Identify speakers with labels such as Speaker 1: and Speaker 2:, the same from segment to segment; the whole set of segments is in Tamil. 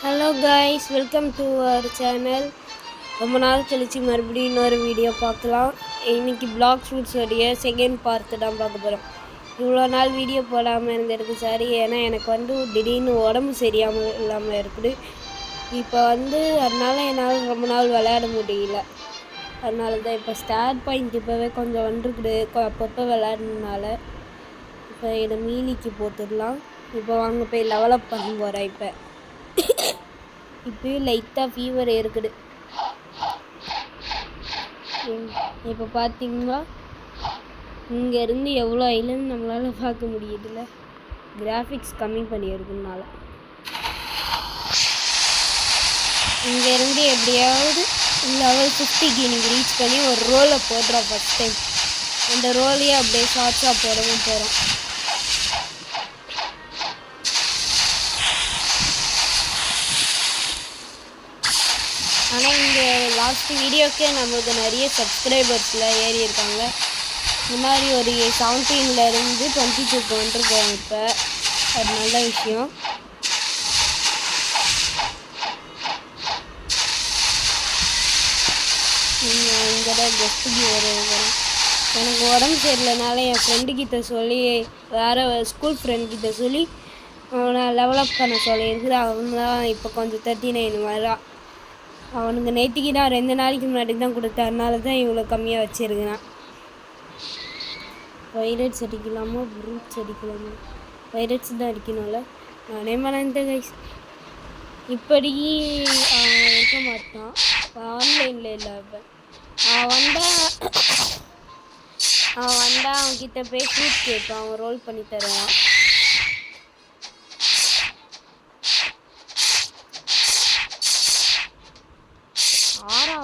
Speaker 1: Hello guys, welcome to our channel. ரொம்ப நாள் கழிச்சு மறுபடியும் இன்னொரு வீடியோ பார்க்கலாம். இன்றைக்கி பிளாக் ஷூட்ஸோடைய செகண்ட் பார்ட்டு தான் பார்க்க போகிறோம். இவ்வளோ நாள் வீடியோ போடாமல் இருந்திருக்கு சாரி, ஏன்னா எனக்கு திடீர்னு உடம்பு சரியாமல் இல்லாமல் இருக்குது. இப்போ அதனால் என்னால் ரொம்ப நாள் விளையாட முடியல. அதனால தான் இப்போ ஸ்டார்ட் பாயிண்ட் இப்போவே கொஞ்சம் வந்துருக்குது. அப்பப்போ விளையாடுறதுனால இப்போ இதை மீனிக்கு போட்டுடலாம். இப்போ வாங்க போய் டெவலப் பண்ண போகிறேன். இப்போயும் லைட்டாக ஃபீவர் இருக்குது. இப்போ பார்த்தீங்கன்னா இங்கேருந்து எவ்வளோ ஐலண்ட் நம்மளால் பார்க்க முடியுதுல்ல, கிராஃபிக்ஸ் கம்மி பண்ணியிருக்குனால. இங்கேருந்து எப்படியாவது லெவல் 50க்கு நீங்கள் ரீச் பண்ணி ஒரு ரோலை போடுறோம் ஃபஸ்ட் டைம். அந்த ரோலையே அப்படியே ஷார்ட்ஸாக போடவும் போகிறோம். ஆனால் இங்கே லாஸ்ட் வீடியோக்கே நம்மளுக்கு நிறைய சப்ஸ்கிரைபர்ஸில் ஏறி இருக்காங்க. முன்னாடி ஒரு 17லேருந்து 22க்கு வந்துருக்கோம். இப்போ அது நல்ல விஷயம். இங்கே தான் கெஸ்ட்டுக்கு வருவேன். எனக்கு உடம்பு சரியில்லைனால என் ஃப்ரெண்டுக்கிட்ட சொல்லி, வேறு ஸ்கூல் ஃப்ரெண்ட்கிட்ட சொல்லி அவனை டெவலப் பண்ண சொல்லியிருக்குது. அவன் தான் இப்போ கொஞ்சம் 39 வரான். அவனுக்கு நேற்றுக்கு தான் 2 நாளைக்கு முன்னாடி தான் கொடுத்தேன். அதனால தான் இவ்வளோ கம்மியாக வச்சுருக்கேன். வைரட்ஸ் அடிக்கலாமா, ப்ரூட்ஸ் அடிக்கலாமா? வைரட்ஸ் தான் அடிக்கணும்ல. நானே மறந்துட்டேன் கைஸ். இப்படிக்கு இருக்க மாட்டான். ஆன்லைனில் இல்லை. இப்போ அவன் வந்தால் அவன்கிட்ட போய் ஃப்ரூட் கேட்பான். அவன் ரோல் பண்ணி தருவான்.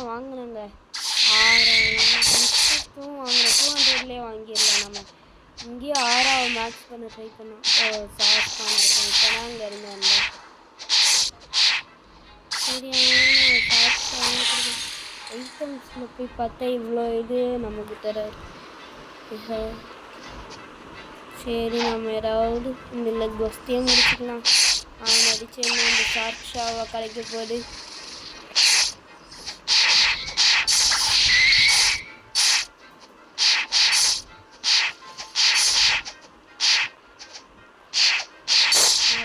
Speaker 1: வாங்கினேங்க 6 வாங்கினேன். 200லேயே வாங்கிடலாம். நம்ம இங்கேயே 6 மேக்ஸ் பண்ண ட்ரை பண்ணோம். சாஸ் பண்ணிருக்கோம். இப்போ தான் இங்கே இருந்து வந்தேன். சரி, சாஸ் வாங்கிக்கிறேன். ஐட்டம்ஸில் போய் பார்த்தா இவ்வளோ இது நமக்கு தராது. சரி, நம்ம ஏதாவது இந்த கொஸ்டியே முடிச்சுக்கலாம். அவன் அடிச்சு என்ன இந்த ஷார்ட் ஷாவாக கிடைக்க போகுது.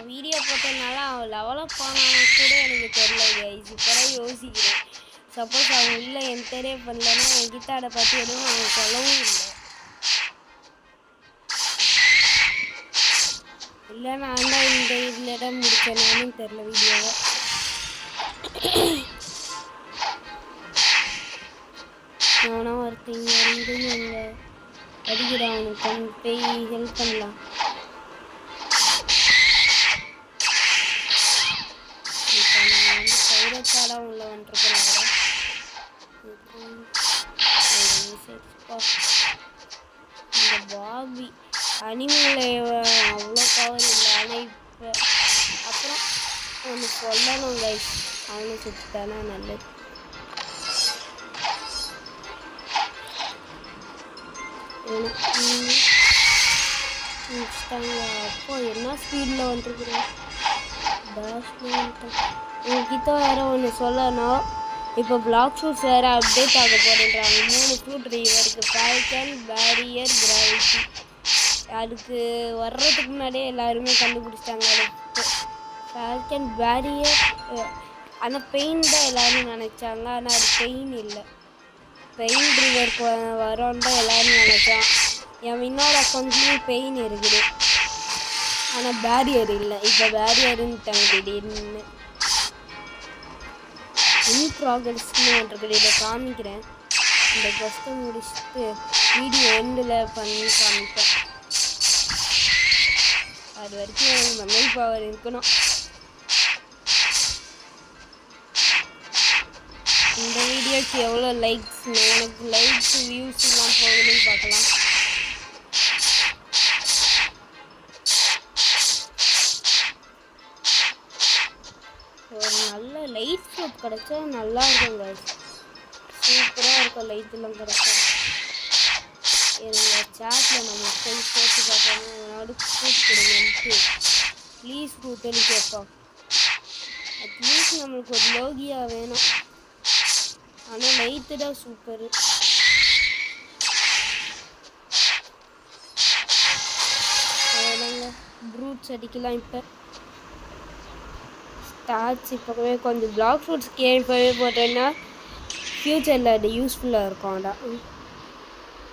Speaker 1: வீடியோ போட்டதுனால அவன் டெவலப் ஆனான்னு கூட எனக்கு தெரியல கைஸ். இப்போதான் யோசிக்கிறேன். சப்போஸ் அவன் இல்லை என்கிட்டே பண்ணலன்னா என்கிட்ட அதை பற்றி எதுவும் அவன் சொல்லவும் இல்லை நான் தான் இந்த இதில் தான் முடிச்சேனான்னு தெரில வீடியோவை. நானா ஒருத்தங்க அங்கே அடிக்கிறான். அவனுக்கு கொண்டு போய் ஹெல்ப் பண்ணலாம். பைரட்டாலாம் உள்ள வந்துருக்கோம். இந்த பாபி அனிமேல அவ்வளோ பவர் இல்லை. ஆனால் இப்போ அப்புறம் ஒன்று சொல்லணும் கைஸ், அவனை சுற்றிட்டானா நல்லது. அப்போ என்ன ஸ்பீடில் வந்துருக்குறேன். உங்ககிட்ட வேறு ஒன்று சொல்லணும். இப்போ பிளாக் ஷூட்ஸ் வேறு அப்டேட் ஆக போகிறேன்றாங்க. 3 ஃப்ரூட் ரிவருக்கு ஃபால்கன், பேரியர், கிராவிட்டி. அதுக்கு வர்றதுக்கு முன்னாடியே எல்லாருமே கண்டுபிடிச்சிட்டாங்க. அது ஃபால்கன், பேரியர். ஆனால் பெயின் தான் எல்லோரும் நினச்சாங்க. ஆனால் அது பெயின் இல்லை. பெயின் ரிவருக்கு வரோன்னு தான் எல்லோரும் நினச்சான். என் இன்னொரு அக்கௌண்ட்லேயும் பெயின் இருக்குது. ஆனால் பேரியர் இல்லை. இப்போ பேரியருன்ட்டாங்க திடீர்னு. இன் ப்ராக்ரஸ்ன்னு இருக்குது. இதை காமிக்கிறேன். இந்த கொஸ்ட்டை முடிச்சுட்டு வீடியோ எண்டில் பண்ணி காமிப்பேன். அது வரைக்கும் மெமரி பவர் இருக்கணும். இந்த வீடியோக்கு எவ்வளோ லைக்ஸ், எனக்கு லைக்ஸ் வியூஸ் எல்லாம் போகுதுன்னு பார்க்கலாம். ஒரு நல்ல லைட் ஃப்ரூட் கிடைச்சா நல்லா இருக்குங்க. சூப்பராக இருக்கும் லைட்டெல்லாம் கிடைச்சா. என்னோட சாட்டில் நம்ம போய் போட்டு பார்த்தோன்னா ஃப்ரூட் கொடுங்கன்ட்டு ப்ளீஸ் ஃப்ரூட்டுன்னு கேட்போம். அட்லீஸ்ட் நம்மளுக்கு ஒரு லோகியா வேணும். ஆனால் லைட்டு தான் சூப்பரு. அதனால ப்ரூட்ஸ் அடிக்கலாம். இப்போ ஸ்டார்ட்ஸ் இப்போவே கொஞ்சம் பிளாக் ஃப்ரூட்ஸ் இப்போவே போட்டேன்னா ஃப்யூச்சரில் அது யூஸ்ஃபுல்லாக இருக்கும். அதான்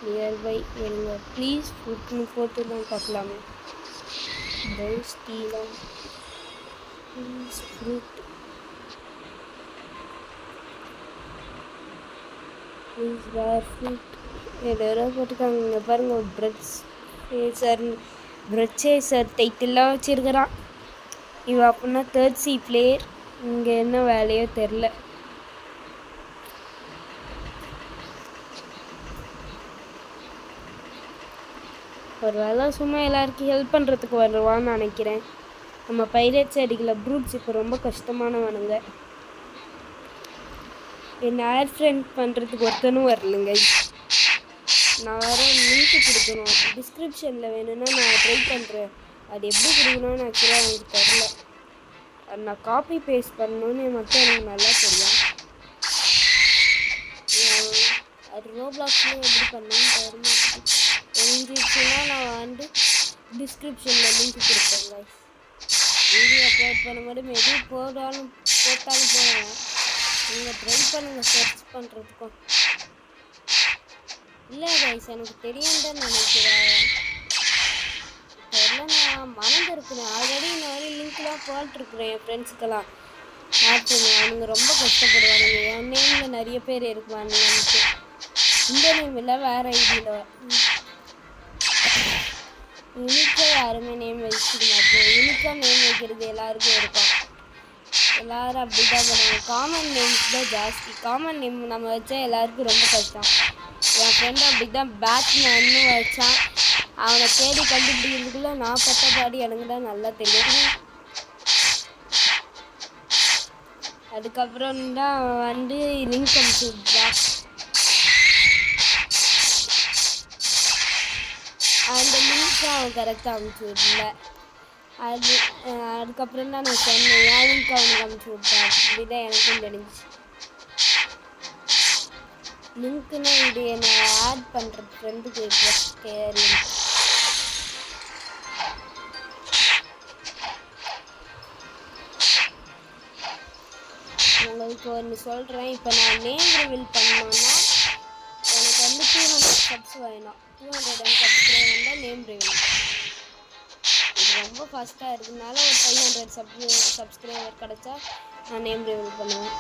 Speaker 1: நியர்பை இருங்க ப்ளீஸ் போட்டு தான் பார்க்கலாமே. ஸ்டீலம் please fruit please where fruit எல்லோரும் போட்டுருக்காங்க. இங்கே பாருங்கள் பிரெட் சேசர் டைட்டில்லாம் வச்சுருக்கிறான் இவன். அப்படின்னா 3rd C பிளேயர். இங்கே என்ன வேலையோ தெரில. ஒரு வேலை சும்மா எல்லாருக்கும் ஹெல்ப் பண்ணுறதுக்கு வருவான்னு நினைக்கிறேன். நம்ம பைரேட்ஸ் அடிக்கல. ப்ரூட்ஸ் இப்போ ரொம்ப கஷ்டமானவனுங்க. என்னை ஆட் ஃப்ரெண்ட் பண்ணுறதுக்கு ஒருத்தனும் வரலைங்க. நான் வேறு லிங்க்கு கொடுக்கணும். டிஸ்கிரிப்ஷனில் வேணும்னா நான் ட்ரை பண்ணுறேன். அது எப்படி கொடுக்கணும்னு ஆக்சுவலாக எனக்கு தெரில. அது நான் காப்பி பேஸ்ட் பண்ணணுன்னு மட்டும் எனக்கு நல்லா தெரியும். அது ரோப்ளாக்ஸ்லேயும் எப்படி பண்ணணும்னு தெரியும். தெரிஞ்சிச்சுன்னா நான் வந்து டிஸ்கிரிப்ஷனில் லிங்க் கொடுப்பேன். வீடியோ அப்லோட் பண்ணும்போது மேபி போட்டாலும் போடுவேன். நீங்கள் ட்ரை பண்ணுங்கள் சர்ச் பண்ணுறதுக்கும். இல்லை கைஸ் எனக்கு தெரியும் தான் நினைக்கிறேன். தெரியல நான் மறந்துருக்குறேன். ஆல்ரெடி இந்த மாதிரி லிங்க்லாம் போட்டிருக்குறேன் என் ஃப்ரெண்ட்ஸுக்கெல்லாம் ஆட் பண்ணுவேன். அவனுங்க ரொம்ப கஷ்டப்படுவானுங்க. என் நேமில் நிறைய பேர் இருக்குவானுங்கன்ட்டு. இந்த நேம் இல்லை வேறு ஐடியில். யூனிக்காக யாருமே நேம் வச்சுக்க மாட்டோம். யூனிக்காக நேம் வைக்கிறது எல்லாருக்கும் இருக்கும். எல்லோரும் அப்படி தான் பண்ணுவாங்க. காமன் நேம்ஸ் தான் ஜாஸ்தி. காமன் நேம் நம்ம வச்சா எல்லாருக்கும் ரொம்ப கஷ்டம். என் ஃப்ரெண்டு அப்படி தான் பேட்மேன்னு வச்சான். அவனை தேடி கண்டுபிடிக்கிறதுக்குள்ளே நான் பட்ட பாடி எனக்கு தான் நல்லா தெரியும். அதுக்கப்புறம் தான் வந்து லிங்க் அனுப்பிச்சு விட்டான். அந்த லிங்க் அவன் கரெக்டாக அனுப்பிச்சி விடல. அதுக்கப்புறம் தான் நான் சொன்னேன் என் லிங்க் அவனுக்கு அனுப்பிச்சி விட்டான். இப்படிதான் எனக்கும் தெரிஞ்சிச்சு. லிங்க்குன்னு இது என்னை ஆட் பண்ணுற ஃப்ரெண்டுக்கு கேரி. உங்களுக்கு ஒன்று சொல்கிறேன். இப்போ நான் நேம் ரிவீல் பண்ணோன்னா எனக்கு வந்து 200 சப்ஸ் வேணும். 200 சப்ஸ்கிரைப் வந்தால் நேம் ரிவீல். இது ரொம்ப ஃபாஸ்ட்டாக இருக்கிறதுனால ஒரு 500 சப்ஸ்கிரைபர் கிடச்சா நான் நேம் ரிவீல் பண்ணுவேன்.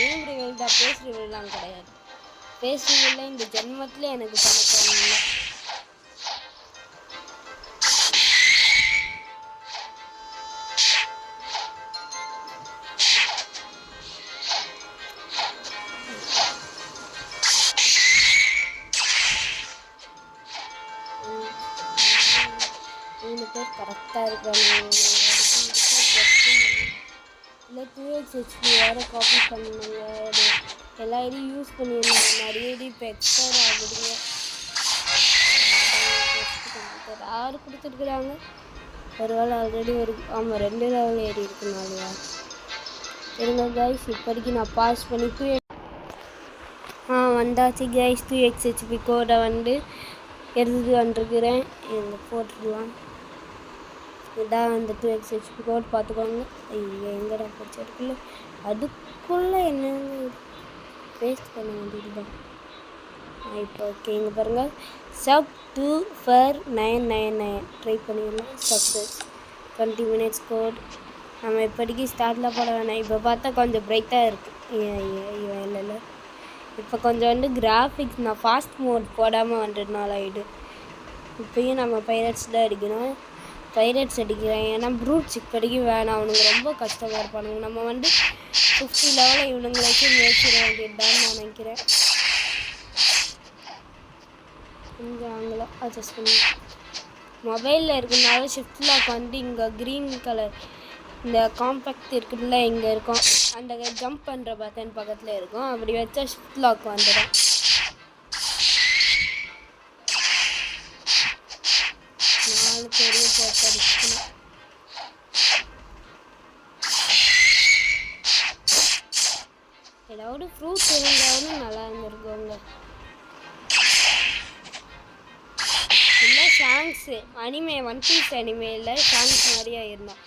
Speaker 1: நேம் ரிவீல் தான், ஃபேஸ் ரிவீல்லாம் கிடையாது. ஃபேஸ் ரிவீலில் இந்த ஜென்மத்தில் எனக்கு பண்ண தோணல. பேர் கரெக்டாக இருக்காங்க. இல்லை 2x HP வேறு காப்பி பண்ணுங்க. எல்லா ஐடியும் யூஸ் பண்ணியிருந்தாங்க. நிறைய ஐடி இப்போ எக்ஸ்பயர் ஆகுதுங்க. 6 கொடுத்துருக்குறாங்க. ஒரு வேளை ஆல்ரெடி ஒரு 2 லெவல் ஏறி இருக்குனாலையா இருங்க கைஸ். இப்போதைக்கு நான் பாஸ் பண்ணி வந்தாச்சு கைஸ். 2x HP கோடை வந்து எடுத்துட்டு வந்துருக்குறேன். இதில் போட்டுடலாம். இதான் அந்த 2x HP கோட் பார்த்துக்கோங்க. ஐயோ எங்கடா போச்சு இருக்குல்ல. அதுக்குள்ளே என்னென்ன பேஸ்ட் பண்ண வேண்டியது தான். இப்போ ஓகே இங்கே பாருங்கள். சப் 24999 ட்ரை பண்ணிடலாம். Success 20 minutes code. நம்ம இப்போதைக்கு ஸ்டார்ட்டில் போட வேணாம். இப்போ பார்த்தா கொஞ்சம் பிரைட்டாக இருக்குது. இல்லை இப்போ கொஞ்சம் வந்து கிராஃபிக்ஸ் நான் ஃபாஸ்ட் மோட் போடாமல் வந்துட்டனால ஆகிடு. இப்போயும் நம்ம பைரட்ஸ் தான் அடிக்கணும். பைரட்ஸ் அடிக்கிறேன். ஏன்னா ப்ரூட்ஸ் இப்போதைக்கு வேணாம். அவனுங்க ரொம்ப கஷ்டமாக இருப்பானுங்க. நம்ம வந்து 50 லெவலில் இவனுங்களுக்கு முயற்சிட வேண்டியதுதான் நினைக்கிறேன். கொஞ்சம் ஆங்கலாம் அட்ஜஸ்ட் பண்ணி மொபைலில் இருக்கிறதுனால ஷிஃப்ட் லாக் வந்து இங்கே க்ரீன் கலர் இந்த காம்பேக்ட் இருக்குதுல்ல இங்கே இருக்கும். அந்த ஜம்ப் பண்ணுற பட்டன் பக்கத்தில் இருக்கும். அப்படி வச்சா ஷிஃப்ட் லாக் வந்துடும். பெரிய போட்டு ஏதாவது ஃப்ரூட் இருந்தாலும் நல்லா இருந்திருக்குங்க. இல்லை சாங்ஸு அனிமே ஒன் பீஸ் அனிமேல சாங்ஸ் மாதிரியா இருந்தான்.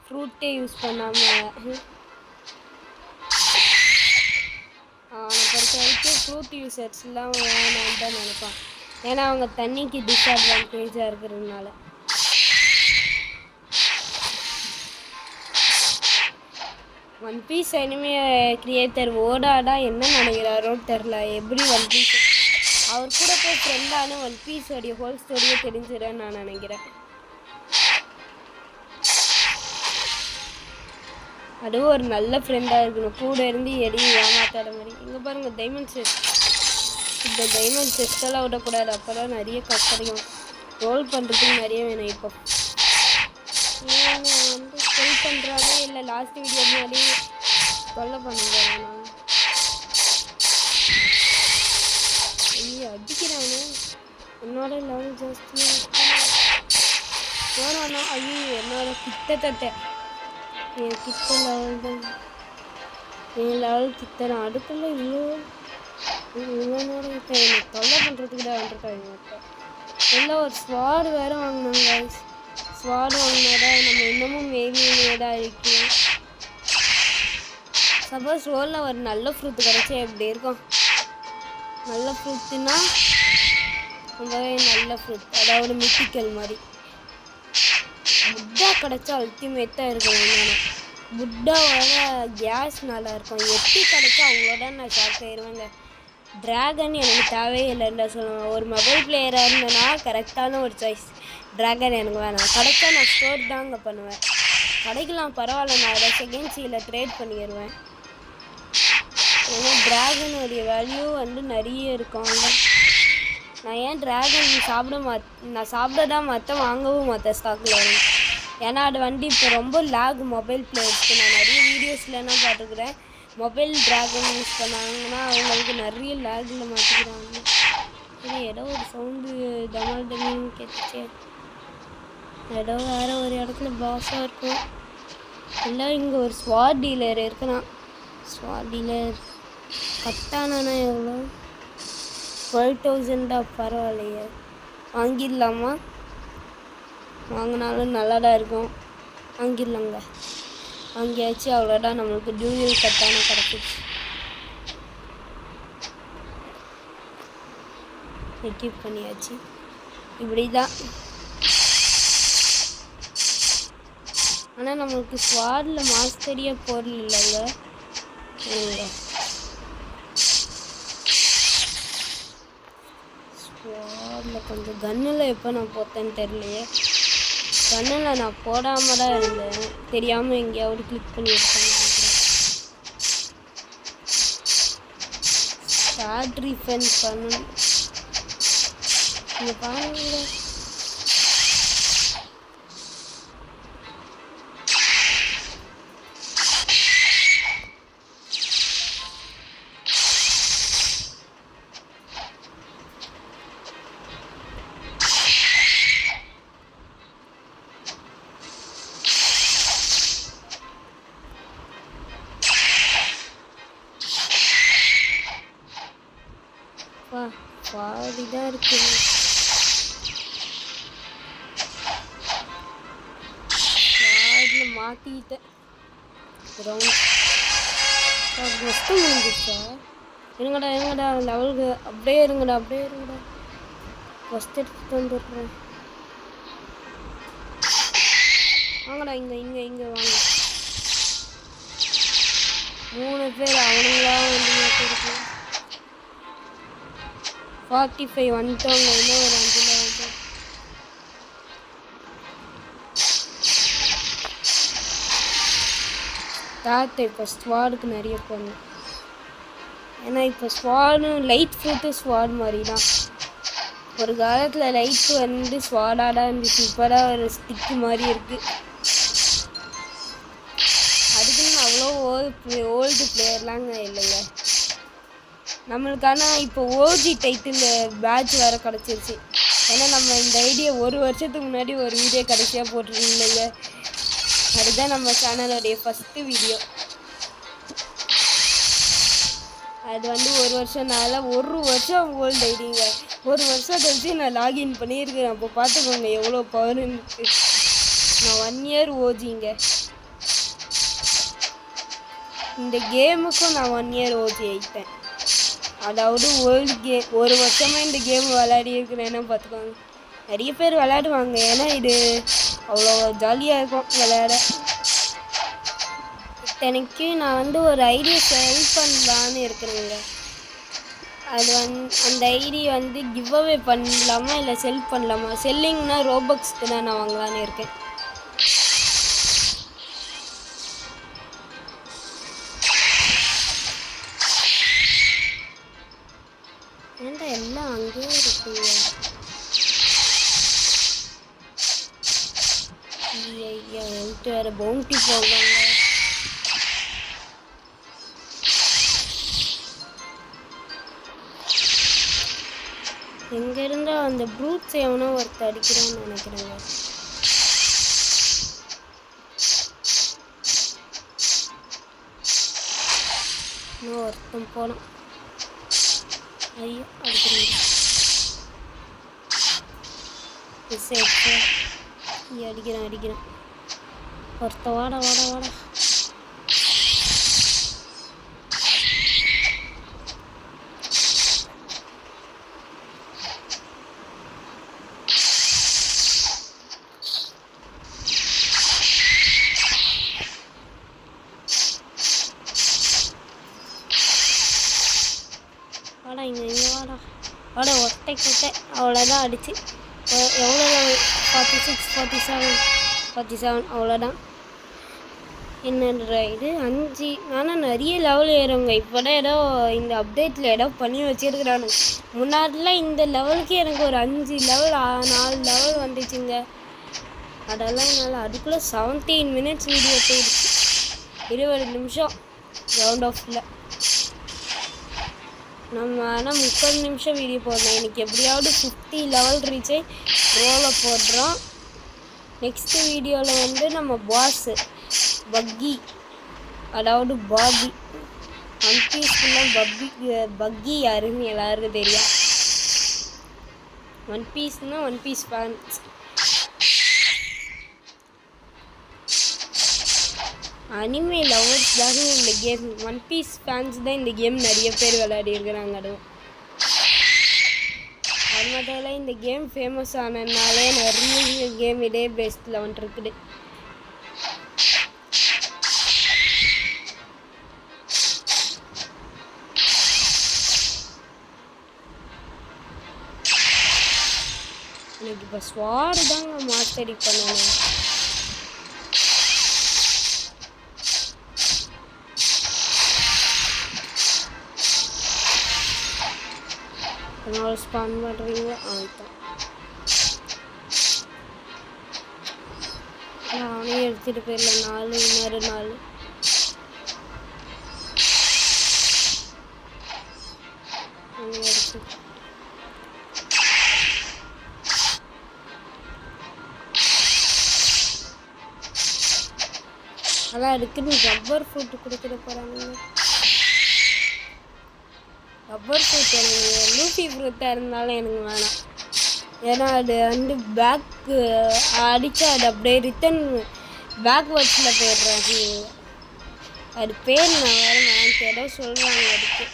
Speaker 1: ஃப்ரூட்டே யூஸ் பண்ணாமல் அவனை பொறுத்த வரைக்கும் ஃப்ரூட் யூசர்ஸ்லாம் வேணான்னு தான் நினைப்பான். ஏன்னா அவங்க தண்ணிக்கு டிஸ்அட்வான்டேஜாக இருக்கிறதுனால. ஒன் பீஸ் அனிமே கிரியேட்டர் ஓடாடா என்ன நினைக்கிறாரோன்னு தெரில. எப்படி ஒன் பீஸ் அவர் கூட போய் ஃப்ரெண்டானு ஒன் பீஸோடைய ஹோல் ஸ்டோரியே தெரிஞ்சிடன்னு நான் நினைக்கிறேன். அதுவும் ஒரு நல்ல ஃப்ரெண்டாக இருக்கணும், கூட இருந்து எதையும் ஏமாத்தாத மாதிரி. இங்கே பாருங்கள் டைமண்ட் செஸ்ட். இந்த டைமண்ட் செஸ்ட்டெல்லாம் விடக்கூடாது, அப்போ தான் நிறைய கஷ்டம். ரோல் பண்ணுறதுக்கு நிறைய வேணும். இப்போ வந்து செல் பண்ணுறாங்க இல்லை லாஸ்ட் வீடியோ மாதிரி தொல்லை பண்ணுறாங்க. நான் ஐயோ அடிக்கிறாங்க. என்னோட லெவல் ஜாஸ்தியாக வேணாண்ணா. ஐயோ என்னோட கிட்டத்தட்ட என் கிட்ட லெவல் தான். என் லெவல் கிட்ட நான் அடுக்கல. இவனோட கிட்ட என்னை தொல்லை பண்ணுறதுக்கு தான் வந்துருக்காங்க. இப்போ எல்லாம் ஒரு ஸ்வாடு வேறு வாங்கினாங்க. ஸ்வாடு வாங்கினாதான் நம்ம இன்னமும் மேலேதான் இருக்கலாம். சப்போஸ் ரோலில் ஒரு நல்ல ஃப்ரூட் கிடச்சா எப்படி இருக்கும்? நல்ல ஃப்ரூட்டுன்னா ரொம்பவே நல்ல ஃப்ரூட், அதாவது மித்திக்கல் மாதிரி. புட்டா கிடச்சா அல்டிமேட்டாக இருக்கும். என்னென்னா புட்டாவோட கேஸ் நல்லா இருக்கும். எப்படி கிடச்சா அவங்களோட நான் ஷாக் ஆயிடுவேங்க. ட்ராகன் எனக்கு தேவையில்லைன்னு தான் சொல்லுவேன். ஒரு மொபைல் பிளேயராக இருந்தேன்னா கரெக்டான ஒரு சாய்ஸ். ட்ராகன் எனக்கு வேணாம். கிடைச்சா நான் ஸ்டோர் தாங்க பண்ணுவேன். கிடைக்கலாம் பரவாயில்ல, நான் அதை செகண்ட்ஸில் ட்ரேட் பண்ணிடுவேன். ஏன்னா ட்ராகனுடைய வேல்யூ வந்து நிறைய இருக்கும். நான் ஏன் ட்ராகன் நான் சாப்பிட தான் மாற்றேன், வாங்கவும் மாற்றேன் ஸ்டாக்கில் வரும். ஏன்னா அது வந்து இப்போ ரொம்ப லேக் மொபைல் பிளேயர்ஸ்க்கு. நான் நிறைய வீடியோஸ்லாம் பார்த்துக்கிறேன். மொபைல் ட்ராகன் யூஸ் பண்ணாங்கன்னா அவங்களுக்கு நிறைய லேக்கில் மாற்றிக்கிறாங்க. சரி ஏதோ ஒரு சவுண்டு டமால் டமின்னு கேட்டுச்சு. ஏதோ வேறு ஒரு இடத்துல பாஸாக இருக்கும். எல்லாம் இங்கே ஒரு ஸ்வாட் டீலர் இருக்கிறான். ஸ்வாட் டீலர் கட்டானா எவ்வளோ? 12,000 பரவாயில்லையே. வாங்கிடலாமா? வாங்கினாலும் நல்லா தான் இருக்கும். வாங்கிடலாங்க. வாங்கியாச்சு. அவ்வளோதான், நம்மளுக்கு டியூயல் கட்டான கிடச்சிச்சு. எக்யூப் பண்ணியாச்சு. இப்படி தான். ஆனால் நம்மளுக்கு ஸ்வாடில் மாஸ்டரியாக பொருள் இல்லைங்க. ஸ்வாடில் கொஞ்சம் கன்னில் எப்போ நான் போட்டேன்னு தெரியலையே. கண்ணில் நான் போடாமல் தான் இருந்தேன், தெரியாமல் எங்கேயாவது கிளிக் பண்ணியிருக்கேன் நினைக்கிறேன். ஸ்டார்ட் ரீஃபண்ட் பண்ணணும். இங்கே பாருங்க, பாதிதான் இருக்கு. மாட்டிக்கிட்டேன். முடிஞ்சிச்சா? இருங்கடா லெவலுக்கு அப்படியே இருங்கடா. ஃபஸ்ட் எடுத்துட்டு வந்துடுறேன். வாங்கடா இங்கே வாங்க. 3 பேர் அவனுங்களா வந்து மாட்டிருக்கு. 45 வந்துட்டோங்க. இன்னும் ஒரு 5 வந்து தாத்தா. இப்போ ஸ்வாடுக்கு நிறைய போடணும். ஏன்னா இப்போ ஸ்வாடு லைட் ஃப்ரூட்டு ஸ்வாட் மாதிரி தான். ஒரு காலத்தில் லைட்டு வந்து ஸ்வாடாக தான் இருந்துச்சு. இப்போ தான் ஒரு ஸ்டிக்கு மாதிரி இருக்குது. அதுக்குன்னு அவ்வளோ ஓல்டு பிளேயர்லாங்க இல்லைங்க நம்மளுக்கான. இப்போ ஓஜி டைட்டில் பேட்ச் வேறு கிடச்சிருச்சு. ஏன்னா நம்ம இந்த ஐடியா 1 வருஷத்துக்கு முன்னாடி ஒரு வீடியோ கடைசியாக போட்டிருக்கீங்க. அதுதான் நம்ம சேனலோடைய ஃபஸ்ட்டு வீடியோ. அது வந்து ஒரு வருஷம்னால ஒரு வருஷம் ஓல்டு ஐடிங்க. ஒரு வருஷம் கழிச்சு நான் லாகின் பண்ணியிருக்கிறேன். அப்போ பார்த்துக்கோங்க எவ்வளோ பவர்னு. நான் 1 இயர் ஓஜிங்க. இந்த கேமுக்கும் நான் 1 இயர் ஓஜி ஆகிட்டேன். அதாவது ஒரு வருஷமாக இந்த கேம் விளையாடி இருக்கிறேன்னு பார்த்துக்கோங்க. நிறைய பேர் விளையாடுவாங்க, ஏன்னா இது அவ்வளோ ஜாலியாக இருக்கும் விளையாட. எனக்கு நான் வந்து ஒரு ஐடியா செல் பண்ணலான்னு இருக்கிறேங்க. அது அந்த ஐடி வந்து கிவ் அவே பண்ணலாமா இல்லை செல் பண்ணலாமா? செல்லிங்னா ரோபக்ஸ்க்கு தான் நான் வாங்கலான்னு இருக்கேன். ஏன்டா எல்லாம் அங்கேயே இருக்குங்க. வேறு பவுண்டி போவாங்க. எங்கே இருந்தால் அந்த ப்ரூட்ஸ் எவனோ ஒருத்தர் அடிக்கிறான்னு நினைக்கிறேங்க. இன்னும் ஒருத்தன் போனான். ஐயோ அடிக்கிறேன். அடிக்கிறேன். ஒருத்த வாடா. வாடா ஒட்டை அவ்வளோதான் அடிச்சு. எவ்வளோ 46 47 அவ்வளோதான். என்னன்ற இது 5. ஆனால் நிறைய லெவல் ஏறுங்க. இப்போ தான் ஏதோ இந்த அப்டேட்டில் ஏதோ பண்ணி வச்சுருக்குறானு. முன்னாடிலாம் இந்த லெவலுக்கு எனக்கு ஒரு 5 லெவல் 4 லெவல் வந்துச்சுங்க. அதெல்லாம் என்னால் அதுக்குள்ளே 17 மினிட்ஸ் வீடியோ போயிடுச்சு. 20 நிமிஷம் ரவுண்ட் ஆஃபில். நம்ம ஆனால் 30 நிமிஷம் வீடியோ போடுறோம். எனக்கு எப்படியாவது 50 லெவல் ரீச் ஆகி ரோலை போடுறோம். நெக்ஸ்ட்டு வீடியோவில் வந்து நம்ம பாஸு பக்கி, அதாவது பாபி, ஒன் பீஸ்க்குள்ள பக்கி யாருன்னு எல்லாருக்கும் தெரியும். One Piece fans. Anime lovers தாங்க இந்த கேம். ஒன் பீஸ் ஃபேன்ஸ் தான் இந்த கேம் நிறைய பேர் விளையாடி இருக்கிறாங்க. அது மட்டும் இல்லை, இந்த கேம் ஃபேமஸ் ஆனதுனாலே நிறைய கேம் இதே பெஸ்ட்டில் வந்துருக்குது. எனக்கு இப்போ ஸ்வாடு தாங்க மாஸ்டரி பண்ணணும். அதனால ஸ்பான் பண்ணுறீங்க. அவனே எடுத்துகிட்டு போயிடலாம். இன்னொரு 4 எடுத்து அதான் இருக்குன்னு ரப்பர் ஃப்ரூட் கொடுத்துட போகிறாங்க. ரப்பர் ஃப்ரூட் எனக்கு லூஃபி ஃப்ரூட்டாக இருந்தாலும் எனக்கு வேணாம். ஏன்னா அது வந்து பேக்கு அடித்தா அது அப்படியே ரிட்டன் பேக்வேர்ட்ஸில் போயிடுறாங்க. அது பேர் நான் வேறு எனக்கு ஏதோ சொல்கிறாங்க. அதுக்கு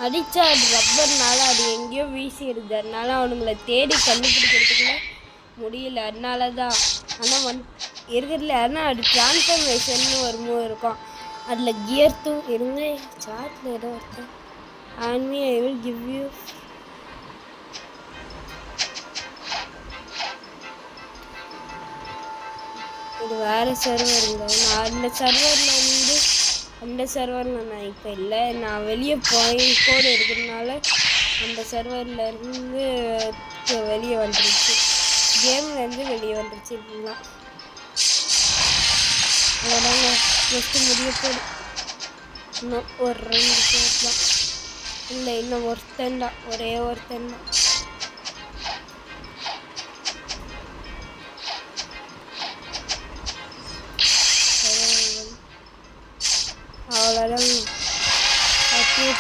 Speaker 1: அடித்தா அது ரப்பர்னால அது எங்கேயோ வீசிடுது. அதனால அவனுங்களை தேடி கண்டுபிடிக்கிறதுக்குள்ள முடியல. அதனால தான். ஆனால் இருக்கிறதுல ஆனால் அது டிரான்ஸ்ஃபர்மேஷன்னு ஒரு மூவ் இருக்கும். அதில் கியர் 2 இருங்க. சாட்டில் ஏதோ இருக்கேன். And me I will give you. இது வேறு சர்வருங்க. நான் அந்த சர்வரில் நான் இப்போ இல்லை. நான் வெளியே கோடு இருக்கிறதுனால அந்த சர்வரில் இருந்து வெளியே வந்துருச்சு. கேம்லேருந்து வெளியே வந்துருச்சு. இப்படிலாம் அதோட ஜஸ்ட்டு முடிய போடு. இன்னும் ஒரு 2 பேர் தான். இல்லை, இன்னும் ஒருத்தன் தான். ஒரே ஒருத்தன் தான்.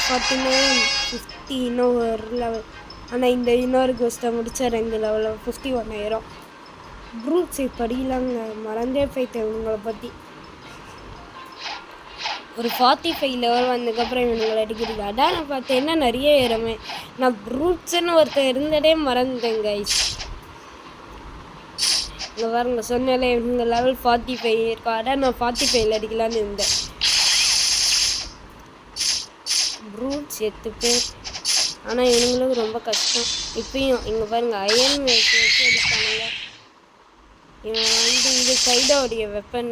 Speaker 1: 49 50 இன்னும் ஒரு லெவல். ஆனால் இந்த இன்னொரு கோஸ்ட்டை முடிச்ச 2 லெவலில் 51 ஆயிரும். ப்ரூட்ஸ் படிக்கலாங்க, மறந்தே போயிட்டேன் இவங்களை பற்றி. ஒரு 45 லெவல் வந்ததுக்கப்புறம் இவங்களை அடிக்கிறது அதான் நான் பார்த்தேன். என்ன நிறைய ஏறமே, நான் ப்ரூட்ஸ்ன்னு ஒருத்தர் இருந்ததே மறந்துட்டேன் கைஸ். இங்கே பாருங்க, சொன்னாலே இவங்க லெவல் 45 இருக்கா. அதான் நான் 45 அடிக்கலான்னு இருந்தேன். ப்ரூட்ஸ் 8 பேர், ஆனால் இவங்களுக்கு ரொம்ப கஷ்டம். இப்பயும் இங்கே பாருங்கள், அயன் வச்சு அடிப்பானுங்க. இவன் வந்து இது கைடோடைய வெப்பன்,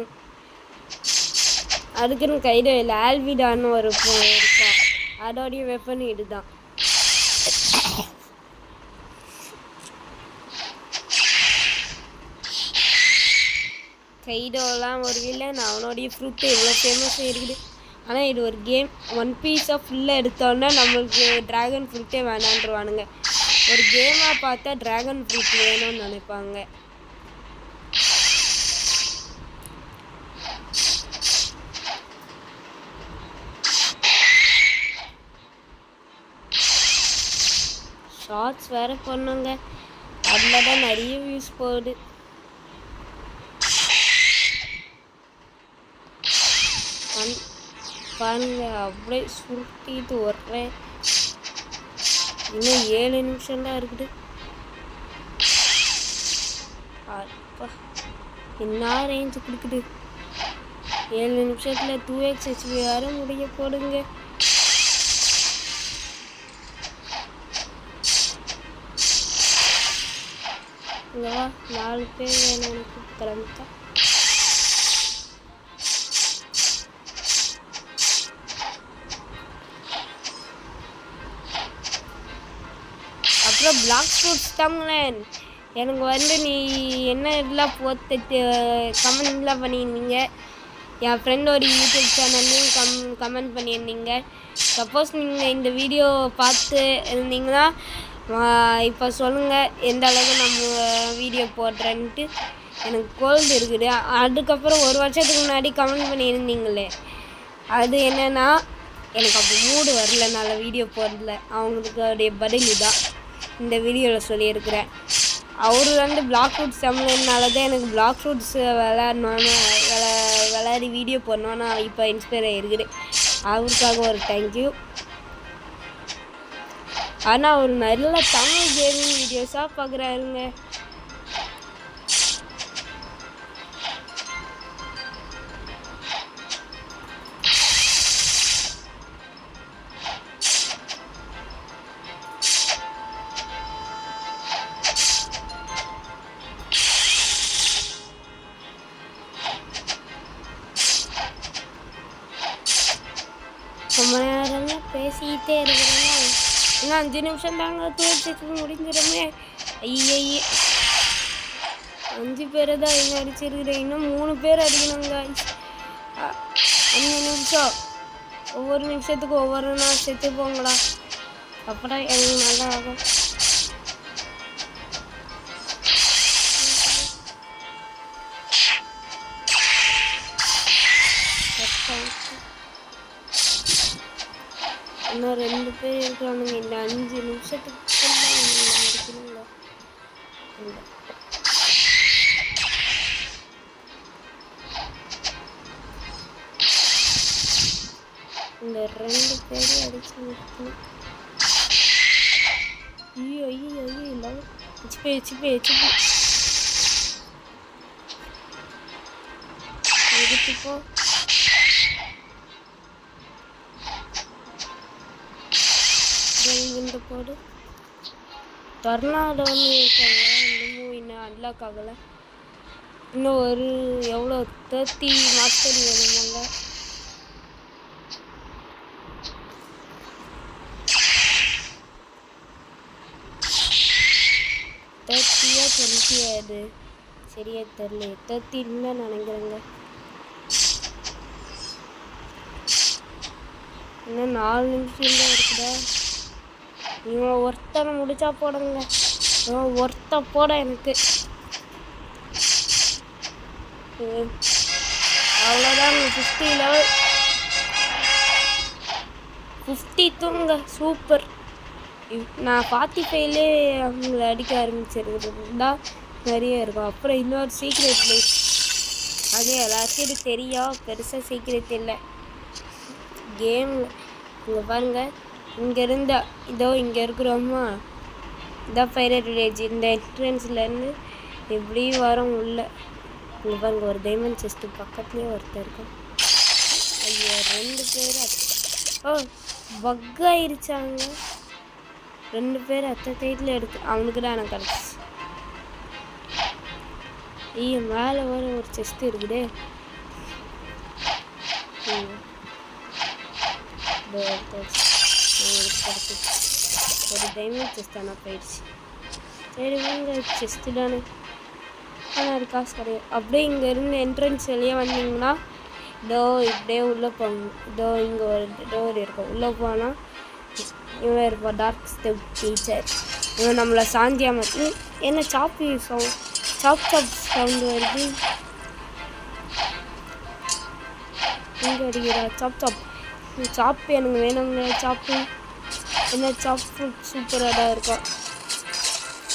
Speaker 1: அதுக்குன்னு கைடோ இல்லை, ஆல்விடான்னு ஒரு இருக்கான், அதோடைய வெப்பன் இதுதான். கைடோலாம் ஒரு வில்லன், அவனுடைய ஃப்ரூட்டு எவ்வளோ ஃபேமஸாக இருக்குது. ஆனால் இது ஒரு கேம். 1 பீஸாக ஃபுல்லாக எடுத்தோன்னா நம்மளுக்கு ட்ராகன் ஃப்ரூட்டே வேணான்றுவானுங்க. ஒரு கேமாக பார்த்தா ட்ராகன் ஃப்ரூட் வேணும்னு நினைப்பாங்க. ஷார்ட்ஸ் வேறு பண்ணாங்க, அதில் தான் நிறைய வியூஸ் போகுது. பாருங்க, அப்படியே சுருட்டிட்டு வர்றேன். இன்னும் 7 நிமிஷம் தான் இருக்குது. அப்பா என்ன ரேஞ்சு கொடுக்குது. 7 நிமிஷத்தில் 2x HP வேறு முடிய போடுங்க. இங்கவா 4 பேர் வேணும் எனக்கு கிளம்பிட்டா. அப்புறம் பிளாக் ஃப்ரூட்ஸ் தாங்களேன். எனக்கு வந்து நீ என்ன இதெல்லாம் போட்டு கமெண்ட்லாம் பண்ணியிருந்தீங்க. என் ஃப்ரெண்டோட யூடியூப் சேனல்லையும் கமெண்ட் பண்ணியிருந்தீங்க. சப்போஸ் நீங்கள் இந்த வீடியோ பார்த்து இருந்தீங்கன்னா இப்போ சொல்லுங்கள் எந்த அளவுக்கு நம்ம வீடியோ போடுறேன்ட்டு. எனக்கு கோல்டு இருக்குது. அதுக்கப்புறம் 1 வருஷத்துக்கு முன்னாடி கமெண்ட் பண்ணியிருந்தீங்களே, அது என்னென்னா எனக்கு அப்போ மூடு வரலனால வீடியோ போடல. அவங்களுடைய பதில் தான் இந்த வீடியோவில் சொல்லியிருக்கிறேன். அவர் வந்து பிளாக் ஃப்ரூட்ஸ் தமிழ்னால தான் எனக்கு பிளாக் ஃப்ரூட்ஸ் விளையாடி வீடியோ போடணுன்னு இப்போ இன்ஸ்பயர் ஆகிருக்குது. அவருக்காக ஒரு தேங்க்யூ. ஆனால் ஒரு நல்ல தமிழ் கேமிங் வீடியோஸாக பார்க்குறாருங்க. ரொம்ப நேரம்லாம் பேசிக்கிட்டே இருக்கிறேங்க. இன்னும் 5 நிமிஷம் தாங்க தூரத்துக்கு முடிஞ்சிடுமே. ஐயே 5 பேர் தான் இன்னும் அடிச்சிருக்கிறேன். இன்னும் 3 பேர் அடிக்கணுங்க. 5 நிமிஷம், ஒவ்வொரு நிமிஷத்துக்கு ஒவ்வொரு நாள் செத்து போங்களா, அப்புறம் எனக்கு நல்லா ஆகும். இன்னும் 2 பேர் இருக்கிறானுங்க. இந்த 5 நிமிஷத்துக்கு அடிக்கணுங்க. இந்த 2 பேரும் அடிச்சு நிற்கணும். ஐயோ இல்லை ஹெச்பி எடுத்துப்போ. இந்த போடு டொர்னாடோ இருக்காங்க. இன்னமும் இன்னும் அன்லாக் ஆகலை. இன்னும் ஒரு எவ்வளோ 30 மாஸ்டர் வேணுமாங்க. அது சரியா தெரியல. 30 தான் நினைக்கிறேங்க. இன்னும் 4 நிமிஷம் தான் இருக்குதா. இவன் ஒருத்தனை முடிச்சா போடுங்க. இவன் ஒருத்த போட எனக்கு அவ்வளோதான். 50 லெவல் 50 தூங்க சூப்பர். நான் 45லே அவங்கள அடிக்க ஆரம்பிச்சிருந்தா நிறைய இருக்கும். அப்புறம் இன்னொரு சீக்ரெட் பிளேஸ், அது எல்லாருக்கும் தெரியும், பெருசாக சீக்ரெட் இல்லை கேம். இங்கே பாருங்கள், இங்கேருந்து இதோ இங்கே இருக்கிறோமா, இதான் பைரேட் வில்லேஜ். இந்த என்ட்ரன்ஸ்லேருந்து எப்படி வரோம் உள்ள. இங்கே பாருங்கள், ஒரு டைமண்ட் செஸ்ட்டு பக்கத்துலேயே ஒருத்தர் இருக்கும். ஐயோ 2 பேர் ஓ பக் ஆயிடுச்சாங்க. 2 பேர் அத்த டைட்டில் எடுத்து அவனுக்கு தான் எனக்கு கிடச்சிச்சு. ஐயோ மேலே வர ஒரு செஸ்ட் இருக்குதே. ஒரு டைமண்ட் செஸ்ட் ஆனால் போயிடுச்சு. சரி வாங்க, செஸ்ட்டு தானே, ஆனால் அது காசு கிடையாது. அப்படியே இங்கேருந்து என்ட்ரன்ஸ் வெளியே வந்தீங்கன்னா இதோ இப்படியே உள்ளே போகணும். இதோ இங்கே ஒரு டோர் இருக்கும், உள்ளே போனால் இவன் இருப்பான், டார்க் ஸ்டெப் டீச்சர். இவன் நம்மளை சாந்தியாம என்ன சாப்பி சவுண்ட், சாப் சவுண்டு வருது. இங்கே அடிக்கிறா சாப் சாப்பு எனக்கு வேணுங்க. சாப்பு என்ன சாப் ஃப்ரூட் சூப்பராக தான் இருக்கும்.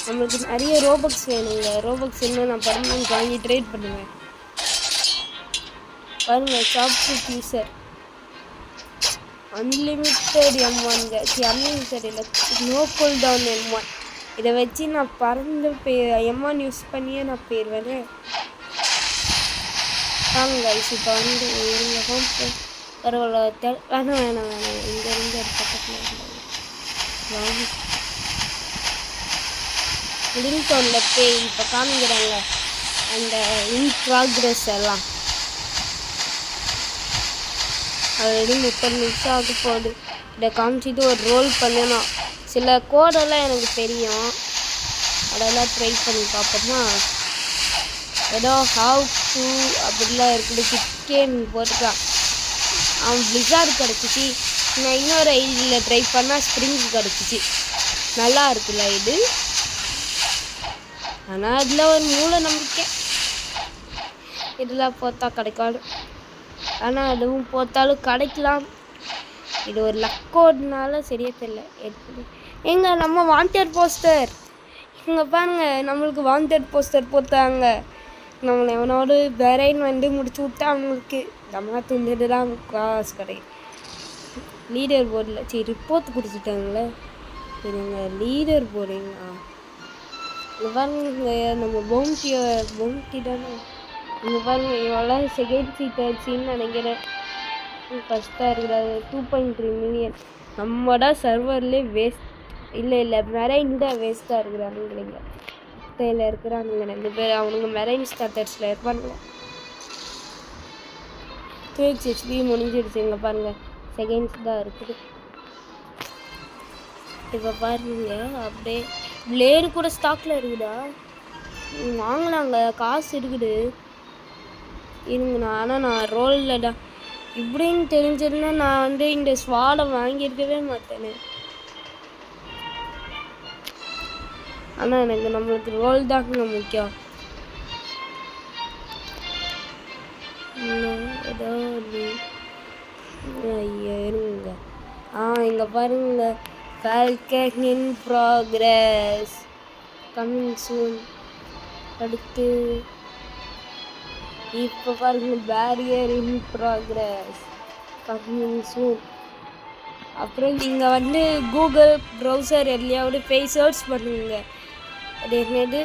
Speaker 1: நம்மளுக்கு நிறைய ரோபக்ஸ் வேணுங்க. ரோபக்ஸ் இன்னும் நான் பர்மனெண்ட் வாங்கி ட்ரேட் பண்ணுவேன். பாருங்கள், சாப் ஃப்ரூட் யூஸர் அன்லிமிட்டட் M1ங்க. அன்லிமிட்டட் இல்லை, நோ கூல் டவுன் M1. இதை வச்சு நான் பறந்து M1 யூஸ் பண்ணியே நான் போயிடுவேன். வாங்க இப்போ வந்து எங்கள் ஹோம் பரவாயில்ல, வேணாம் இங்கே பக்கத்தில் வாங்க. லிங்க்டோனில் போய் இப்போ காமிக்கிறாங்க அந்த இன் ப்ராக்ரஸ் எல்லாம். ஆல்ரெடி 30 நிமிஷம் ஆக போகுது. இதை காமிச்சிட்டு ஒரு ரோல் பண்ணணும். சில கோடெல்லாம் எனக்கு தெரியும், அதெல்லாம் ட்ரை பண்ணி பார்ப்போமா. ஏதோ ஹவ் டு அப்படிலாம் இருக்குது. கிட்கேன்னு போட்டுக்கலாம். அவன் பிளிஸார்ட் கிடச்சிச்சு. நான் இன்னொரு ஐடியில் ட்ரை பண்ணால் ஸ்ப்ரிங்ஸ் கிடச்சிச்சு. நல்லா இருக்குல்ல இது. ஆனால் அதில் ஒரு மூல நம்பிக்கை, இதெல்லாம் போத்தா கிடைக்காது. ஆனால் அதுவும் போத்தாலும் கிடைக்கலாம். இது ஒரு லக்கோடுனால சரியா தெரியல. எங்க நம்ம வாண்டட் போஸ்டர் இங்கே பாருங்க, நம்மளுக்கு வாண்டட் போஸ்டர் போட்டாங்க. நம்மளை எவனோடு வேறைன்னு வந்து முடிச்சு விட்டா அவங்களுக்கு நம்ம துண்டுட்டு தான் காசு கிடைக்கும். லீடர் போர்டில் சரி ரிப்போர்ட் கொடுத்துட்டாங்களே. சரிங்க, லீடர் போர்டுங்களா. இங்கே பாருங்க, நம்ம பவுண்டி தானே. இங்கே பாருங்க, இவள செகண்ட் சீட் தேர்ட் சீன்னு நினைக்கிறேன். ஃபஸ்ட்டாக இருக்கிறாரு 2.3 மில்லியன். நம்மடா சர்வர்லேயே வேஸ்ட் இல்லை மெரைன் தான் வேஸ்ட்டாக இருக்கிறானுங்கிறீங்க. இதில் இருக்கிறானுங்க 2 பேர். அவனுங்க மெரைன் ஸ்டார்டர்ஸில் இருப்பானுங்க. 2x HP முடிஞ்சிடுச்சு. இங்கே பாருங்கள், செகண்ட்ஸ் தான் இருக்குது. இப்போ பாருங்க, அப்படியே பிளேடு கூட ஸ்டாக்கில் இருக்குதா, வாங்கலாங்க, காசு இருக்குது. இருங்கண்ணா, ஆனால் நான் ரோலில் தான் இப்படின்னு தெரிஞ்சிருந்தா நான் வந்து இந்த ஸ்வாடை வாங்கியிருக்கவே மாட்டேனே. ஆனால் எனக்கு நம்மளுக்கு ரோல் தாங்க முக்கியம். ஏதோ இருங்க. இங்கே பாருங்க, Falcon in progress coming soon. அடுத்து இப்போ பாருங்க, barrier in progress coming soon. அப்புறம் நீங்கள் வந்து கூகுள் ப்ரௌசர் எதுலையாவது போய் சர்ச் பண்ணுங்க. அது என்னது,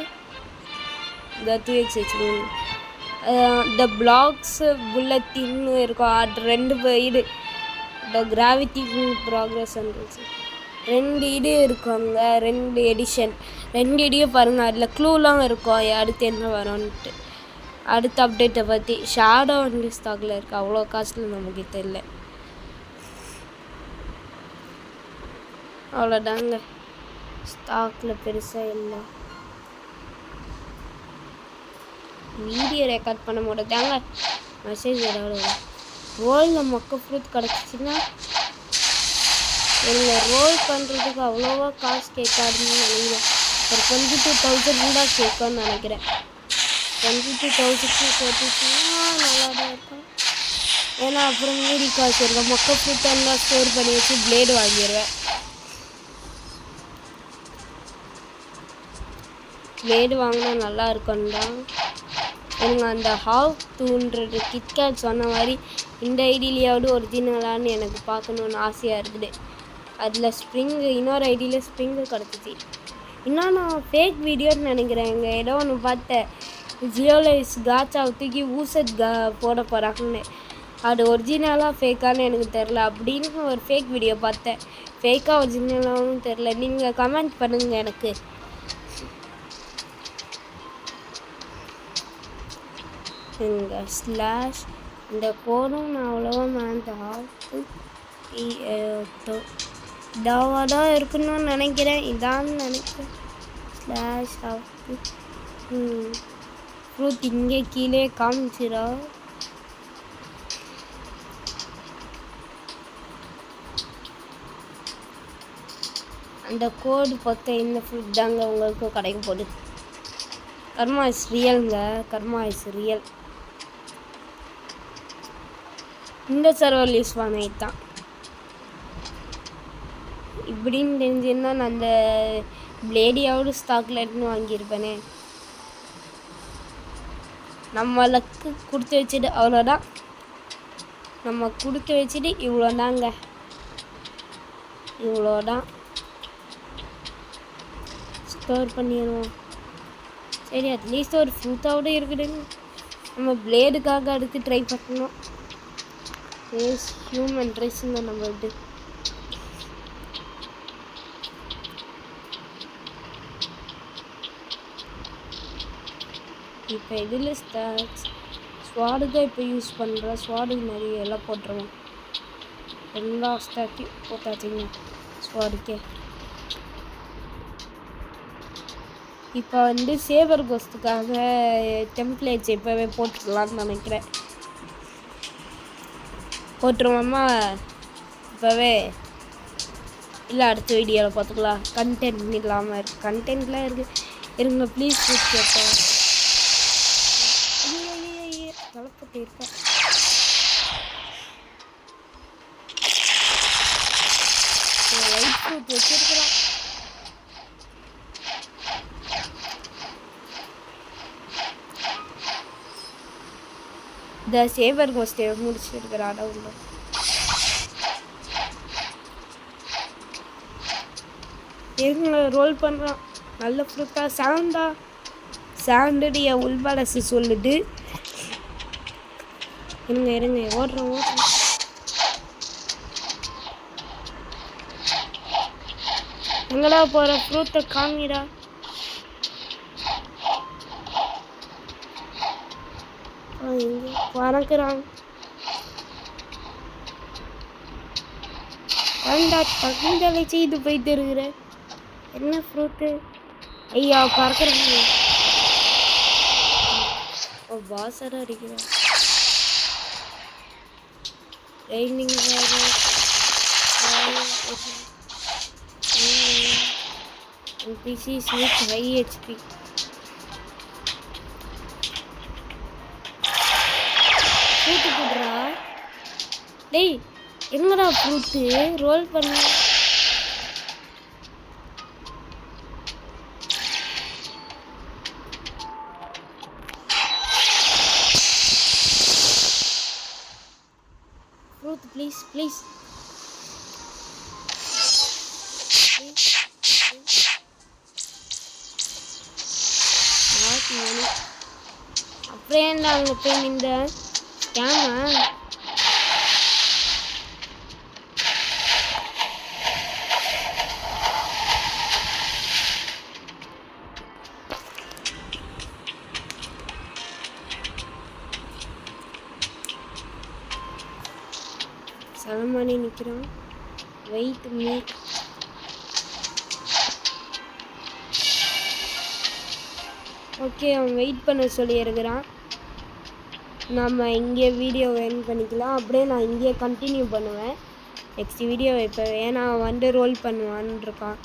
Speaker 1: இந்த 2x HP த பிளாக்ஸ் புல்லட்டின்னு இருக்கும். அது 2 இது த கிராவிட்டி ப்ராக்ரஸ் 2 இது இருக்குங்க. 2 எடிஷன், 2 இடியும் பாருங்கள். அதில் க்ளூலாம் இருக்கும் அடுத்து என்ன வரும்ன்ட்டு. அடுத்த அப்டேட்டை பற்றி ஷேடோ வந்து ஸ்டாக்கில் இருக்குது. அவ்வளோ காஸ்ட்டில் நமக்கு தெரியல. அவ்வளோதாங்க, ஸ்டாக்கில் பெருசாக இல்லை. வீடியோ ரெக்கார்ட் பண்ண முடியாதாங்க, மெசேஜ் ஏதாவது ரோலில் மொக்க ஃப்ரூட் கிடச்சிச்சின்னா எனக்கு ரோல் பண்ணுறதுக்கு அவ்வளோவா காசு கேட்காதுன்னு நினைக்கிறேன். ஒரு 22,000 தான் கேட்கும்னு நினைக்கிறேன். 22,000 கேட்டுச்சுன்னா நல்லா தான் இருக்கும். ஏன்னா அப்புறம் மீறி காசு இருக்கும். மொக்க ஃப்ரூட்டெல்லாம் ஸ்டோர் பண்ணி வச்சு பிளேடு வாங்கிடுவேன். பிளேடு வாங்கினா நல்லா இருக்குன்னு தான் எனக்கு அந்த ஹாவ் 200 கிட்கேட் சொன்ன மாதிரி இந்த ஐடியிலையாவது ஒரிஜினலான்னு எனக்கு பார்க்கணுன்னு ஆசையாக இருக்குது. அதில் ஸ்ப்ரிங்கு இன்னொரு ஐடியில் ஸ்ப்ரிங்கு கிடச்சிச்சு. இன்னும் நான் ஃபேக் வீடியோன்னு நினைக்கிறேன். எங்கள் ஏதோ ஒன்று பார்த்தேன், ஜியோலைஸ் காச்சாவை தூக்கி ஊசத் போட போகிறாங்கன்னு. அது ஒரிஜினலாக ஃபேக்கான்னு எனக்கு தெரில. அப்படின்னு ஒரு ஃபேக் வீடியோ பார்த்தேன். ஃபேக்காக ஒரிஜினலாகவும் தெரில. நீங்கள் கமெண்ட் பண்ணுங்கள் எனக்கு. இங்கே ஸ்லாஷ் இந்த கோடும் நான் அவ்வளோவா வேண்டாம். இதாவாக தான் இருக்கணும்னு நினைக்கிறேன். இதான்னு நினைக்கிறேன். ஸ்லாஷ் ஃப்ரூட் இங்கே கீழே காமிச்சிடா. அந்த கோடு பார்த்தா இந்த ஃப்ரூட் தாங்க உங்களுக்கு கிடைக்க போகுது. கர்மா இஸ் ரியல்ங்க. Karma is real. இந்த சர்வர் யூஸ் பண்ணிட்டு தான் இப்படின்னு தெரிஞ்சிருந்தா நான் அந்த பிளேடியாவது ஸ்டாக்கில் எடுத்துன்னு வாங்கியிருப்பேனே. நம்ம லக்கு கொடுத்து வச்சுட்டு அவ்வளோதான். நம்ம கொடுத்து வச்சுட்டு இவ்வளோதாங்க. இவ்வளோதான் ஸ்டோர் பண்ணிடுவோம். சரி, அட்லீஸ்ட் ஒரு ஃப்ரூட்டாவோட இருக்குதுங்க. நம்ம பிளேடுக்காக அதுக்கு ட்ரை பண்ணணும். ஹியூமன் ட்ரெஸ்ஸுங்க நம்மள்து. இப்போ இதில் ஸ்வாடு தான் இப்போ யூஸ் பண்ணுறேன். ஸ்வாடுக்கு நிறைய எல்லாம் போட்டுருவோம். எல்லா ஸ்டாக்கையும் போட்டாச்சுங்க ஸ்வாடுக்கே. இப்போ சேவர் கோஸ்ட்டுக்காக டெம்ப்ளேட்ஸ் இப்போவே போட்டுக்கலான்னு நினைக்கிறேன். போட்டுருவோமா இப்போவே? இல்லை அடுத்த வீடியோவில் பார்த்துக்கலாம். கண்டென்ட் இல்லாமல் இருக்குது. கண்டென்ட்லாம் இருக்குது. இருங்க ப்ளீஸ் கேட்பேன். கலப்பட்டு இருக்கேன். லைட் ஃப்ரூட் வச்சுருக்குறான். இந்த சேவர் கோஸ்ட்டை முடிச்சிருக்கிறாடா உள்ள. எங்களை ரோல் பண்ணுறான். நல்ல ஃப்ரூட்டா சாண்டடிய உள்பாலசு சொல்லுது. இருங்க ஓடுறோம். எங்கடா போகிற? ஃப்ரூட்டை காமிடா. பறக்குறான். பகுந்தலை செய்து போயிட்டு இருக்கிற என்ன ஃப்ரூட்டு? ஐயா பறக்குறாங்க. வாசரா அடிக்கிறான். Raining NPCs with high HP. Fruit போடுறா. டேய் எங்கடா ஃப்ரூட்டு? ரோல் பண்ண. Fruit please please. அப்புறம் ஏன்டா அங்கே போய் நின்ற? ஏமா சலமானி நிற்கிறான். Wait me. ஓகே, அவன் வெயிட் பண்ண சொல்லி இருக்கிறான். நம்ம இங்கே வீடியோ எண்ட் பண்ணிக்கலாம். அப்படியே நான் இங்கே கண்டினியூ பண்ணுவேன். நெக்ஸ்ட் வீடியோ இப்போ ஏன்னா ரோல் பண்ணுவான்னு இருக்கான்.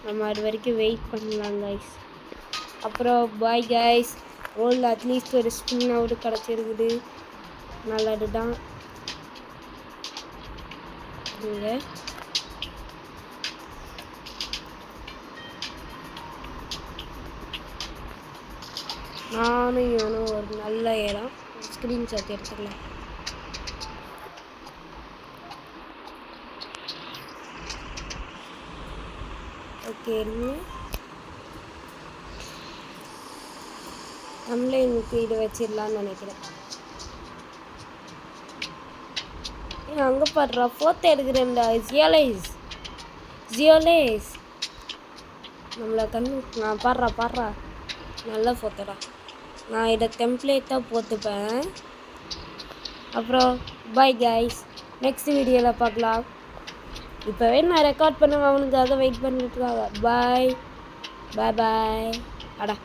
Speaker 1: நம்ம அது வரைக்கும் வெயிட் பண்ணலாம் கைஸ். அப்புறம் பாய் கைஸ். ரோல் அட்லீஸ்ட் ஒரு ஸ்பின்னாவது கிடச்சிருக்குது. நல்லது தான். வச்சுருங்க. நானும் இவனும் ஒரு நல்ல இடம் ஸ்க்ரீன்ஷாட் எடுத்துக்கலாம். ஓகே, தமிழுக்கு இது வச்சிடலான்னு நினைக்கிறேன். அங்கே பாடுறா ஃபோர்த்து எடுக்கிறேன்டா. ஜியோலைஸ் நம்மளை நான் பாடுறா நல்ல ஃபோட்டோடா. நான் இதை டெம்ப்ளேட்டாக போட்டுப்பேன். அப்புறம் பை கைஸ், நெக்ஸ்ட் வீடியோவில் பார்க்கலாம். இப்போவே நான் ரெக்கார்ட் பண்ணுவேன், அவனுக்காக வெயிட் பண்ணிட்டுருக்காங்க. பாய் பாய் பாய். அடா